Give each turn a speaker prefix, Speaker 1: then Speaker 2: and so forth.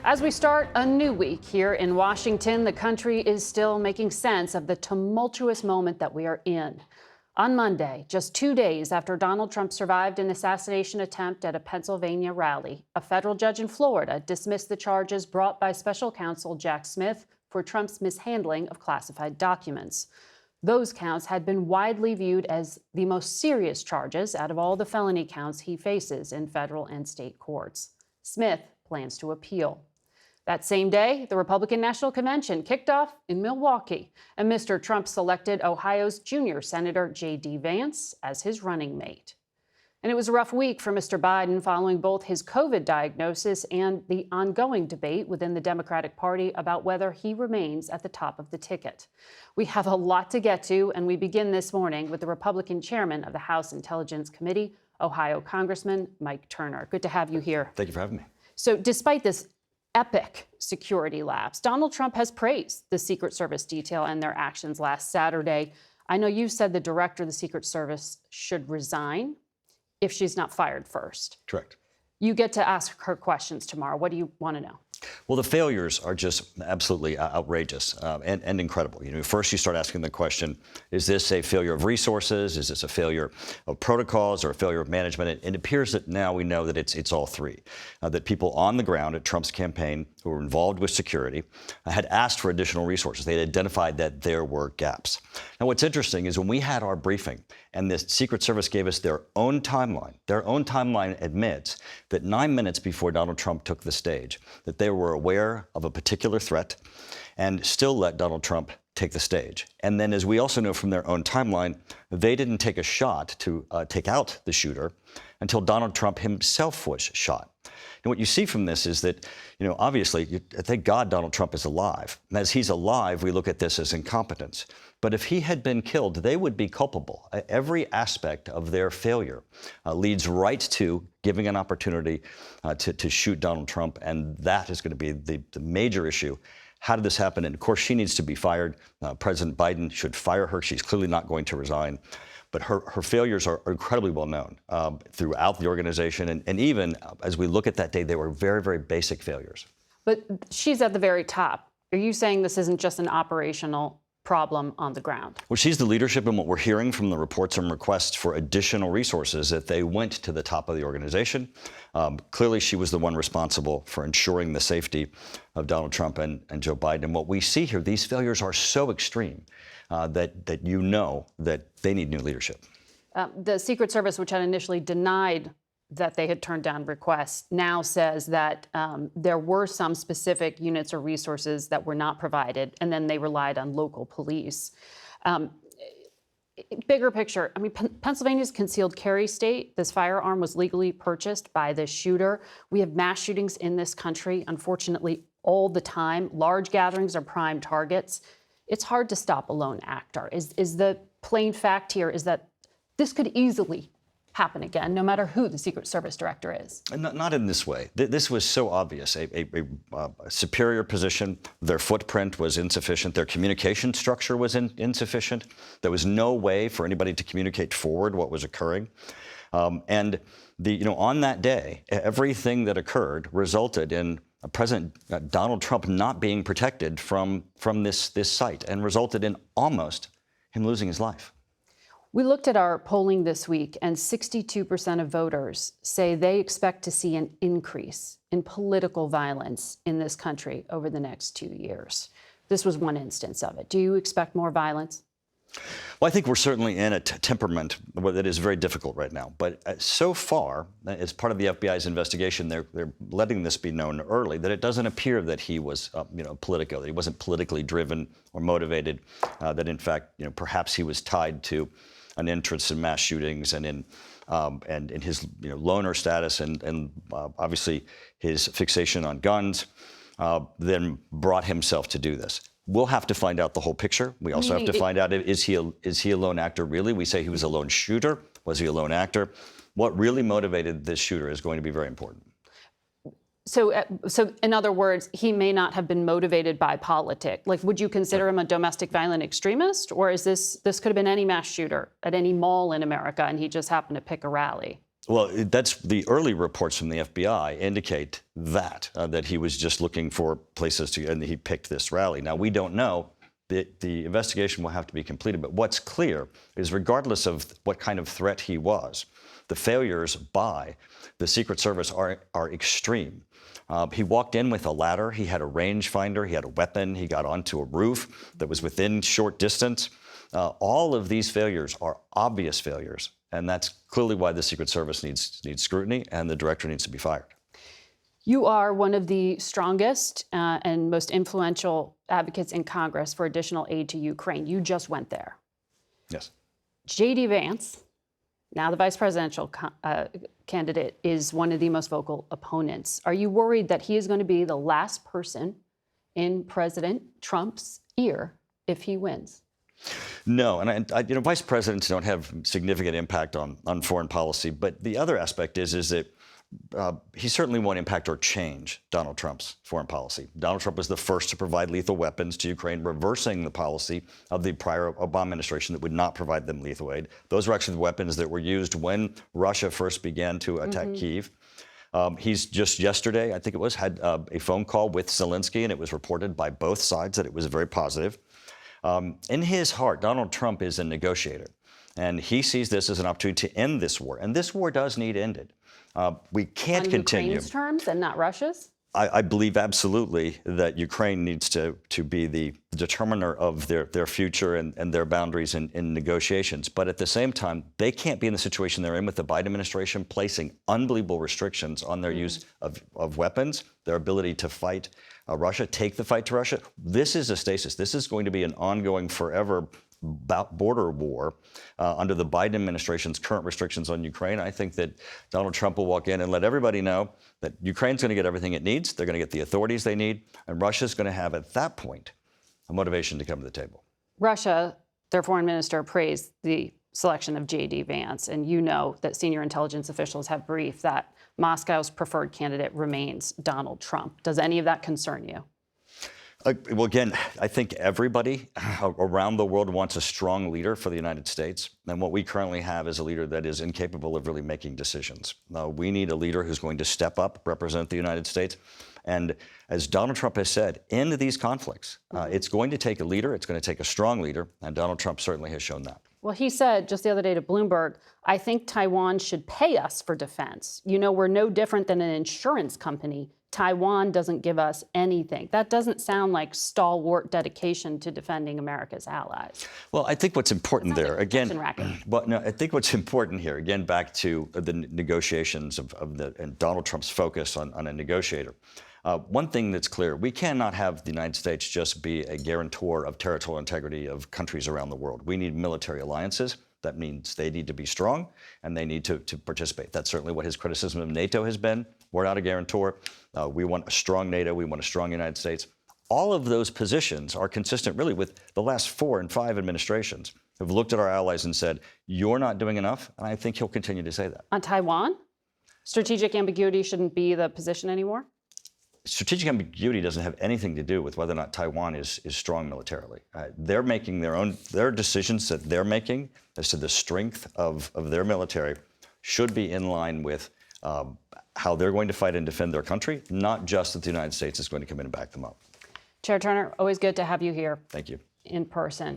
Speaker 1: As we start a new week here in Washington, the country is still making sense of the tumultuous moment that we are in. On Monday, just 2 days after Donald Trump survived an assassination attempt at a Pennsylvania rally, a federal judge in Florida dismissed the charges brought by special counsel Jack Smith for Trump's mishandling of classified documents. Those counts had been widely viewed as the most serious charges out of all the felony counts he faces in federal and state courts. Smith plans to appeal. That same day, the Republican National Convention kicked off in Milwaukee, and Mr. Trump selected Ohio's junior Senator J.D. Vance as his running mate. And it was a rough week for Mr. Biden following both his COVID diagnosis and the ongoing debate within the Democratic Party about whether he remains at the top of the ticket. We have a lot to get to, and we begin this morning with the Republican chairman of the House Intelligence Committee, Ohio Congressman Mike Turner. Good to have you here.
Speaker 2: Thank you for having me.
Speaker 1: So despite this epic security lapse, Donald Trump has praised the Secret Service detail and their actions last Saturday. I know you said the director of the Secret Service should resign if she's not fired first.
Speaker 2: Correct.
Speaker 1: You get to ask her questions tomorrow. What do you want to know?
Speaker 2: Well, the failures are just absolutely outrageous and incredible. First you start asking the question, is this a failure of resources? Is this a failure of protocols or a failure of management? It appears that now we know that it's all three. That people on the ground at Trump's campaign who were involved with security had asked for additional resources. They had identified that there were gaps. Now, what's interesting is when we had our briefing and the Secret Service gave us their own timeline admits that 9 minutes before Donald Trump took the stage, that they were aware of a particular threat and still let Donald Trump take the stage. And then, as we also know from their own timeline, they didn't take a shot to take out the shooter until Donald Trump himself was shot. And what you see from this is that, obviously, thank God Donald Trump is alive. And as he's alive, we look at this as incompetence. But if he had been killed, they would be culpable. Every aspect of their failure leads right to giving an opportunity to shoot Donald Trump. And that is going to be the major issue. How did this happen? And of course, she needs to be fired. President Biden should fire her. She's clearly not going to resign. But her failures are incredibly well known throughout the organization. And even as we look at that day, they were very, very basic failures. But
Speaker 1: she's at the very top. Are you saying this isn't just an operational problem on the ground?
Speaker 2: Well, she's the leadership, and what we're hearing from the reports and requests for additional resources that they went to the top of the organization. Clearly, she was the one responsible for ensuring the safety of Donald Trump and Joe Biden. And what we see here, these failures are so extreme that that they need new leadership.
Speaker 1: The Secret Service, which had initially denied that they had turned down requests, now says that there were some specific units or resources that were not provided, and then they relied on local police. Bigger picture, I mean, Pennsylvania's concealed carry state. This firearm was legally purchased by the shooter. We have mass shootings in this country, unfortunately, all the time. Large gatherings are prime targets. It's hard to stop a lone actor. Is the plain fact here is that this could easily happen again, no matter who the Secret Service director is?
Speaker 2: Not in this way. This was so obvious. A superior position. Their footprint was insufficient. Their communication structure was insufficient. There was no way for anybody to communicate forward what was occurring. And on that day, everything that occurred resulted in President Donald Trump not being protected from this site, and resulted in almost him losing his life.
Speaker 1: We looked at our polling this week, and 62% of voters say they expect to see an increase in political violence in this country over the next 2 years. This was one instance of it. Do you expect more violence?
Speaker 2: Well, I think we're certainly in a temperament that is very difficult right now. But so far, as part of the FBI's investigation, they're letting this be known early that it doesn't appear that he was, politico, that he wasn't politically driven or motivated, that in fact, perhaps he was tied to an interest in mass shootings and in his loner status and obviously his fixation on guns, then brought himself to do this. We'll have to find out the whole picture. We also have to find out, is he a lone actor really? We say he was a lone shooter. Was he a lone actor? What really motivated this shooter is going to be very important.
Speaker 1: So in other words, he may not have been motivated by politics. Like, would you consider him a domestic violent extremist? Or is this could have been any mass shooter at any mall in America, and he just happened to pick a rally?
Speaker 2: Well, that's the early reports from the FBI indicate that he was just looking for places to, and he picked this rally. Now, we don't know. The investigation will have to be completed. But what's clear is regardless of what kind of threat he was, the failures by the Secret Service are extreme. He walked in with a ladder. He had a rangefinder. He had a weapon. He got onto a roof that was within short distance. All of these failures are obvious failures. And that's clearly why the Secret Service needs scrutiny, and the director needs to be fired.
Speaker 1: You are one of the strongest and most influential advocates in Congress for additional aid to Ukraine. You just went there.
Speaker 2: Yes.
Speaker 1: J.D. Vance, now the vice presidential candidate, is one of the most vocal opponents. Are you worried that he is going to be the last person in President Trump's ear if he wins?
Speaker 2: No, and vice presidents don't have significant impact on foreign policy. But the other aspect is that he certainly won't impact or change Donald Trump's foreign policy. Donald Trump was the first to provide lethal weapons to Ukraine, reversing the policy of the prior Obama administration that would not provide them lethal aid. Those were actually the weapons that were used when Russia first began to attack Kyiv. He's just yesterday, I think it was, had a phone call with Zelensky, and it was reported by both sides that it was very positive. In his heart, Donald Trump is a negotiator, and he sees this as an opportunity to end this war. And this war does need ended. We can't continue.
Speaker 1: On Ukraine's terms and not Russia's?
Speaker 2: I believe absolutely that Ukraine needs to be the determiner of their future and their boundaries in negotiations. But at the same time, they can't be in the situation they're in with the Biden administration placing unbelievable restrictions on their use of weapons, their ability to fight Russia, take the fight to Russia. This is a stasis. This is going to be an ongoing, forever border war under the Biden administration's current restrictions on Ukraine. I think that Donald Trump will walk in and let everybody know that Ukraine's going to get everything it needs. They're going to get the authorities they need. And Russia's going to have, at that point, a motivation to come to the table.
Speaker 1: Russia, their foreign minister, praised the selection of J.D. Vance. And you know that senior intelligence officials have briefed that Moscow's preferred candidate remains Donald Trump. Does any of that concern you?
Speaker 2: Well, again, I think everybody around the world wants a strong leader for the United States. And what we currently have is a leader that is incapable of really making decisions. We need a leader who's going to step up, represent the United States. And as Donald Trump has said, end these conflicts. It's going to take a leader. It's going to take a strong leader. And Donald Trump certainly has shown that.
Speaker 1: Well, he said just the other day to Bloomberg, I think Taiwan should pay us for defense. You know, we're no different than an insurance company. Taiwan doesn't give us anything. That doesn't sound like stalwart dedication to defending America's allies.
Speaker 2: Well, I think what's important there,
Speaker 1: like
Speaker 2: again, I think what's important here, again, back to the negotiations and Donald Trump's focus on a negotiator. One thing that's clear, we cannot have the United States just be a guarantor of territorial integrity of countries around the world. We need military alliances. That means they need to be strong and they need to participate. That's certainly what his criticism of NATO has been. We're not a guarantor. We want a strong NATO. We want a strong United States. All of those positions are consistent really with the last 4 and 5 administrations who've looked at our allies and said, you're not doing enough. And I think he'll continue to say that.
Speaker 1: On Taiwan, strategic ambiguity shouldn't be the position anymore?
Speaker 2: Strategic ambiguity doesn't have anything to do with whether or not Taiwan is strong militarily. They're making their decisions that they're making as to the strength of their military should be in line with how they're going to fight and defend their country, not just that the United States is going to come in and back them up.
Speaker 1: Chair Turner, always good to have you here.
Speaker 2: Thank you.
Speaker 1: In person.